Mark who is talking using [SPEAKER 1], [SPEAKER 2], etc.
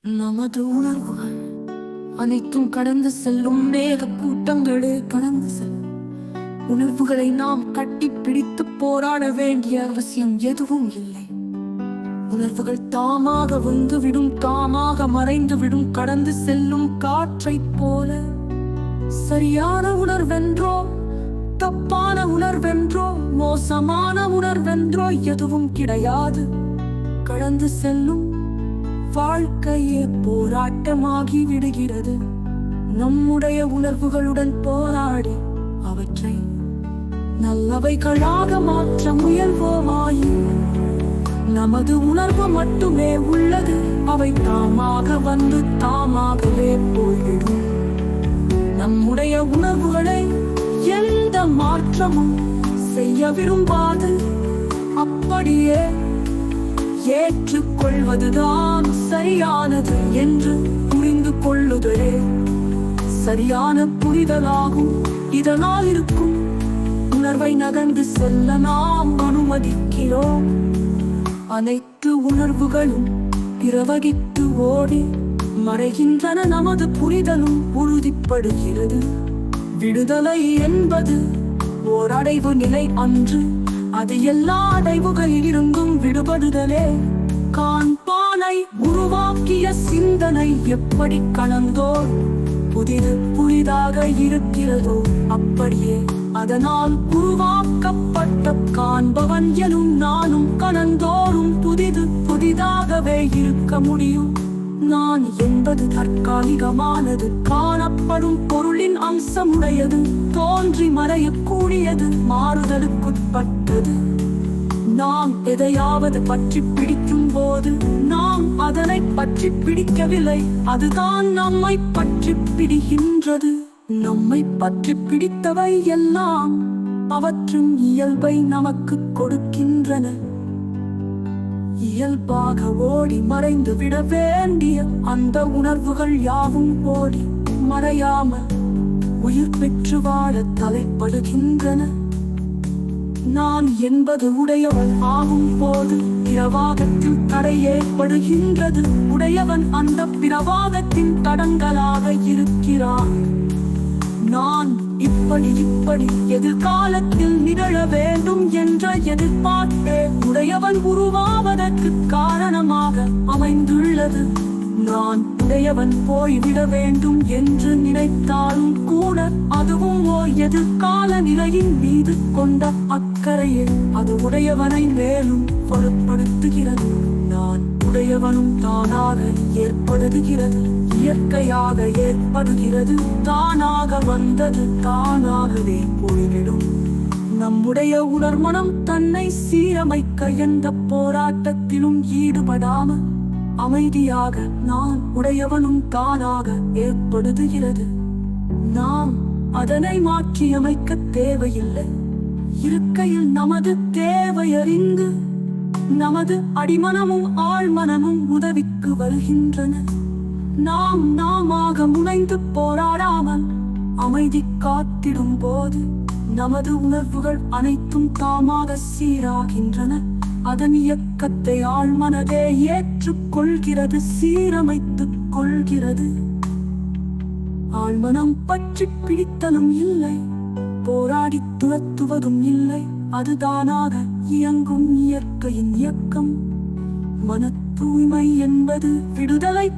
[SPEAKER 1] நமது உணர்வுகள் அனைத்தும் கடந்து செல்லும் மேக கூட்டங்களே கடந்து செல்லும் உணர்வுகளை நாம் கட்டி பிடித்து போராட வேண்டிய அவசியம் எதுவும் இல்லை. உணர்வுகள் தாமாக வந்துவிடும், தாமாக மறைந்துவிடும். கடந்து செல்லும் காற்றைப் போல சரியான உணர்வென்றோ தப்பான உணர்வென்றோ மோசமான உணர்வென்றோ எதுவும் கிடையாது. கடந்து செல்லும் வாழ்க்கையே போராட்டமாகி விடுகிறது. நம்முடைய உணர்வுகளுடன் போராடி அவற்றை நல்லவைகளாக மாற்ற முயல்வோமாயின் நமது உணர்வு மட்டுமே உள்ளது. அவை தாமாக வந்து தாமாகவே போய்விடும். நம்முடைய உணர்வுகளை எந்த மாற்றமும் செய்ய விரும்பாது. அப்படியே ஏற்றுக்கொள்வதுதான் சரியானது என்று புரிந்து கொள்ளுதலே சரியான புரிதலாகும். இதனால் இருக்கும் உணர்வை நகர்ந்து செல்ல நாம் அனுமதிக்கிறோம். அனைத்து உணர்வுகளும் பிரவகித்து ஓடி மறைகின்றன. நமது புரிதலும் உறுதிப்படுகிறது. விடுதலை என்பது ஓர் அடைவு நிலை அன்று, அது எல்லா அடைவுகளிலிருந்தும் விடுபடுதலே. காண்பானை உருவாக்கிய சிந்தனை எப்படி கணந்தோர் புதிதாக இருக்கிறதோ அப்படியே அதனால் உருவாக்கப்பட்ட காண்பவன் எனும் நானும் கணந்தோறும் புதிதாகவே இருக்க முடியும். நான் என்பது தற்காலிகமானது, காணப்படும் பொருளின் அம்சமுடையது, தோன்றி மறையக்கூடியது, மாறுதலுக்குட்பட்டது. நாம் எதையாவது பற்றி பிடிக்கும் போது நாம் அதனை பற்றி பிடிக்கவில்லை, அதுதான் நம்மை பற்றி பிடிக்கின்றது. நம்மை பற்றி பிடித்தவை எல்லாம் அவற்றும் இயல்பை நமக்கு கொடுக்கின்றன. இயல்பாக ஓடி மறைந்து விட வேண்டிய அந்த உணர்வுகள் யாவும் ஓடி மறையாமல் உயிர் பெற்று வாழ தலைப்படுகின்றன. நான் என்பது உடையவன் ஆகும் போது பிரவாகத்தில் தடை ஏற்படுகின்றது. உடையவன் அந்த பிரவாகத்தின் தடங்களாக இருக்கிறான். நான் இப்படி எதிர்காலத்தில் நிகழ வேண்டும் என்ற எதிர்பார்ப்பே உடையவன் உருவாவதற்கு காரணமாக அமைந்துள்ளது. நான் உடையவன் போய்விட வேண்டும் என்று நினைத்தாலும் கூட அதுவும் ஓர் எதிர்கால நிலையின் மீது கொண்ட அக்கறையே அது உடையவனை மேலும் பொருட்படுத்துகிறது. நான் உடையவனும் தானாக ஏற்படுகிறது, இயற்கையாக ஏற்படுகிறது. தானாக வந்தது தானாகவே போய்விடும். நம்முடைய உணர்மனம் தன்னை சீரமைக்க எந்த போராட்டத்திலும் ஈடுபடாமல் அமைதியாக நான் உடையவனும் தானாக ஏற்படுகிறது. நாம் அதனை மாற்றியமைக்க தேவையில்லை. இருக்கையில் நமது தேவையறிந்து நமது அடிமனமும் ஆழ்மனமும் உதவிக்கு வருகின்றன. நாமாக முனைந்து போராடாமல் அமைதி காத்திடும் போது நமது உணர்வுகள் அனைத்தும் தாமாக சீராகின்றன. அதன் இயக்கத்தை ஆழ்மனதே ஏற்றுக்கொள்கிறது, சீரமைத்துக் கொள்கிறது. ஆழ்மனம் பற்றி பிடித்தலும் இல்லை, போராடி துரத்துவதும் இல்லை. அது தானாக இயங்கும் இயற்கையின் இயக்கம். மன தூய்மை என்பது விடுதலை